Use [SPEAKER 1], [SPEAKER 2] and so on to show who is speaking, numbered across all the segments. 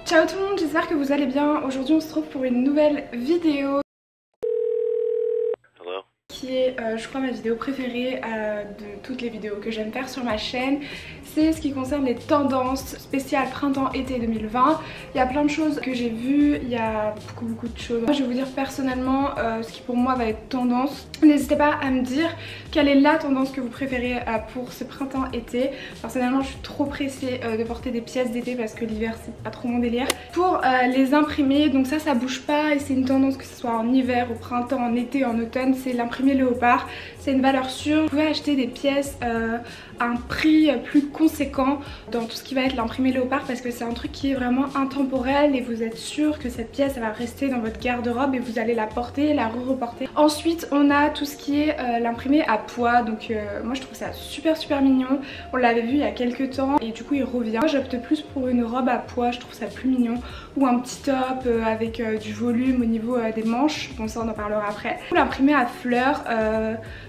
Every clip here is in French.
[SPEAKER 1] Ciao tout le monde, j'espère que vous allez bien. Aujourd'hui on se retrouve pour une nouvelle vidéo qui est je crois ma vidéo préférée de toutes les vidéos que j'aime faire sur ma chaîne. C'est ce qui concerne les tendances spéciales printemps-été 2020. Il y a plein de choses que j'ai vues, il y a beaucoup de choses. Moi je vais vous dire personnellement ce qui pour moi va être tendance. N'hésitez pas à me dire quelle est la tendance que vous préférez pour ce printemps-été. Personnellement je suis trop pressée de porter des pièces d'été parce que l'hiver c'est pas trop mon délire. Pour les imprimer, donc ça bouge pas et c'est une tendance que ce soit en hiver, au printemps, en été, en automne, c'est l'imprimé léopard. C'est une valeur sûre. Vous pouvez acheter des pièces à un prix plus conséquent dans tout ce qui va être l'imprimé léopard parce que c'est un truc qui est vraiment intemporel et vous êtes sûr que cette pièce elle va rester dans votre garde-robe et vous allez la porter, la re-reporter. Ensuite on a tout ce qui est l'imprimé à pois, donc moi je trouve ça super mignon. On l'avait vu il y a quelques temps et du coup il revient. Moi j'opte plus pour une robe à pois, je trouve ça plus mignon, ou un petit top avec du volume au niveau des manches, bon ça on en parlera après. L'imprimé à fleurs,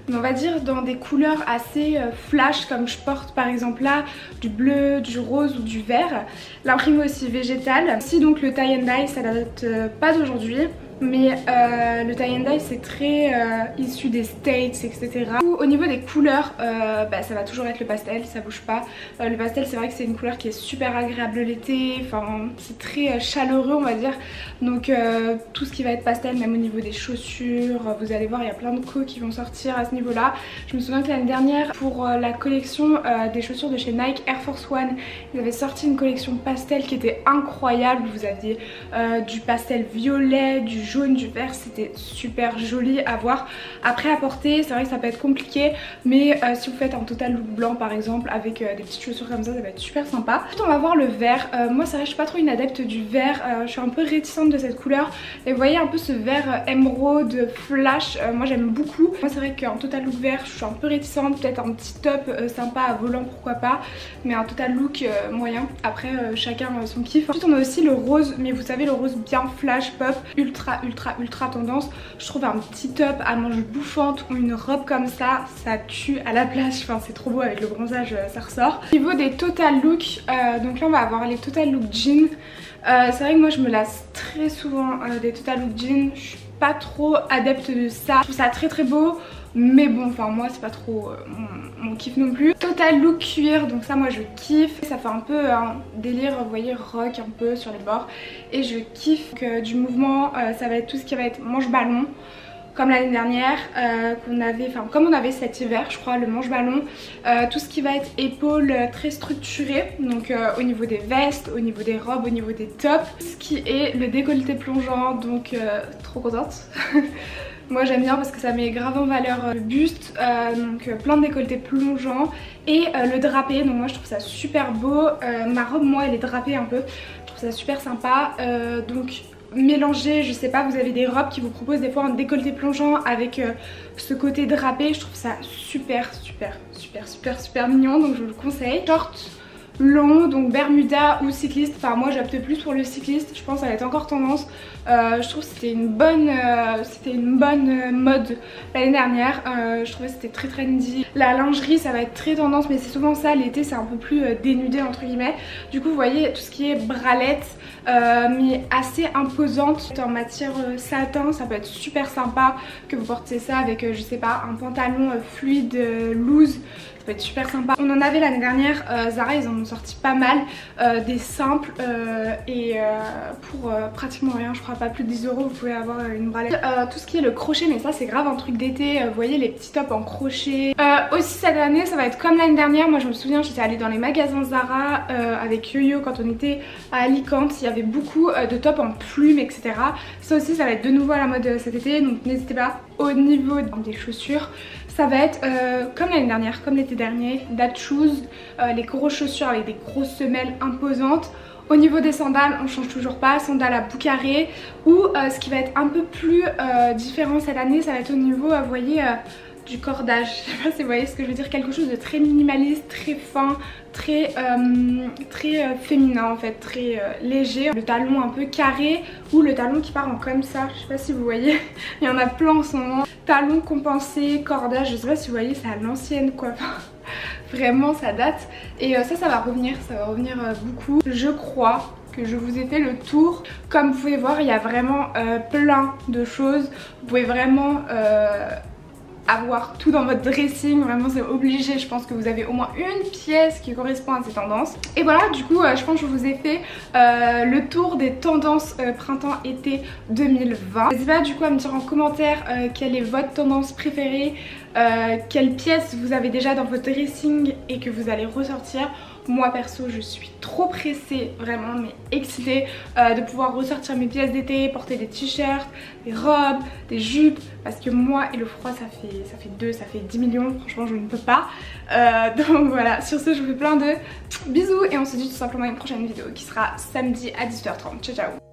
[SPEAKER 1] mais on va dire dans des couleurs assez flash comme je porte par exemple là, du bleu, du rose ou du vert. L'imprimé aussi végétal. Si donc le tie and dye ça date pas d'aujourd'hui, mais le tie and dye c'est très issu des States, etc. Au niveau des couleurs, ça va toujours être le pastel, ça bouge pas. Le pastel c'est vrai que c'est une couleur qui est super agréable l'été, enfin c'est très chaleureux on va dire. Donc tout ce qui va être pastel, même au niveau des chaussures, vous allez voir il y a plein de co qui vont sortir à ce niveau là. Je me souviens que l'année dernière pour la collection des chaussures de chez Nike Air Force One, ils avaient sorti une collection pastel qui était incroyable. Vous aviez du pastel violet, du jaune, du vert, c'était super joli à voir. Après à porter c'est vrai que ça peut être compliqué, mais si vous faites un total look blanc par exemple avec des petites chaussures comme ça va être super sympa. Ensuite on va voir le vert. Moi c'est vrai que je suis pas trop une adepte du vert, je suis un peu réticente de cette couleur et vous voyez un peu ce vert émeraude flash, moi j'aime beaucoup. Moi c'est vrai qu'en total look vert je suis un peu réticente, peut-être un petit top sympa à volant pourquoi pas, mais un total look moyen. Après chacun son kiff. Ensuite on a aussi le rose, mais vous savez le rose bien flash pop, ultra tendance. Je trouve un petit top à manches bouffantes ou une robe comme ça tue à la plage, enfin c'est trop beau avec le bronzage, ça ressort. Au niveau des total look, donc là on va avoir les total look jeans. C'est vrai que moi je me lasse très souvent des total look jeans, je suis pas trop adepte de ça. Je trouve ça très beau, mais bon enfin moi c'est pas trop mon kiff non plus. Total look cuir, donc ça moi je kiffe. Ça fait un peu un délire, vous voyez, rock un peu sur les bords. Et je kiffe que du mouvement, ça va être tout ce qui va être manche ballon. Comme l'année dernière, comme on avait cet hiver je crois, le manche ballon. Tout ce qui va être épaules très structuré, donc au niveau des vestes, au niveau des robes, au niveau des tops. Ce qui est le décolleté plongeant, donc trop contente. Moi j'aime bien parce que ça met grave en valeur le buste, donc plein de décolletés plongeants et le drapé, donc moi je trouve ça super beau. Ma robe moi elle est drapée un peu, je trouve ça super sympa, donc mélanger, je sais pas, vous avez des robes qui vous proposent des fois un décolleté plongeant avec ce côté drapé, je trouve ça super mignon, donc je vous le conseille. Short long, donc bermuda ou cycliste, enfin moi j'opte plus pour le cycliste, je pense que ça va être encore tendance. Je trouve que c'était une bonne mode l'année dernière, je trouvais que c'était très trendy. La lingerie ça va être très tendance, mais c'est souvent ça, l'été c'est un peu plus dénudé entre guillemets. Du coup vous voyez tout ce qui est bralette, mais assez imposante en matière satin, ça peut être super sympa que vous portez ça avec je sais pas un pantalon fluide loose, ça peut être super sympa. On en avait l'année dernière, Zara ils en ont sorti pas mal, des simples et pour pratiquement rien, je crois pas plus de 10 €, vous pouvez avoir une bralette. Tout ce qui est le crochet, mais ça c'est grave un truc d'été, vous voyez les petits tops en crochet. Aussi cette année ça va être comme l'année dernière, moi je me souviens j'étais allée dans les magasins Zara avec Yo-Yo quand on était à Alicante, il y avait beaucoup de tops en plumes etc. Ça aussi ça va être de nouveau à la mode cet été, donc n'hésitez pas. Au niveau des chaussures, ça va être comme l'année dernière, comme l'été dernier, dad shoes, les grosses chaussures avec des grosses semelles imposantes. Au niveau des sandales, on change toujours pas, sandales à bout carré, ou ce qui va être un peu plus différent cette année, ça va être au niveau, vous voyez, du cordage. Je sais pas si vous voyez ce que je veux dire, quelque chose de très minimaliste, très fin, très féminin en fait, très léger. Le talon un peu carré ou le talon qui part en comme ça, je sais pas si vous voyez, il y en a plein en ce moment. Talon compensé, cordage, je sais pas si vous voyez, c'est à l'ancienne quoi. Vraiment ça date et ça va revenir, beaucoup. Je crois que je vous ai fait le tour. Comme vous pouvez voir, il y a vraiment plein de choses. Vous pouvez vraiment avoir tout dans votre dressing, vraiment c'est obligé. Je pense que vous avez au moins une pièce qui correspond à ces tendances. Et voilà, du coup je pense que je vous ai fait le tour des tendances printemps-été 2020. N'hésitez pas du coup à me dire en commentaire quelle est votre tendance préférée, quelle pièce vous avez déjà dans votre dressing et que vous allez ressortir. Moi perso je suis trop pressée, vraiment mais excitée de pouvoir ressortir mes pièces d'été, porter des t-shirts, des robes, des jupes, parce que moi et le froid ça fait 10 millions, franchement je ne peux pas. Donc voilà, sur ce je vous fais plein de bisous et on se dit tout simplement à une prochaine vidéo qui sera samedi à 18h30. Ciao ciao.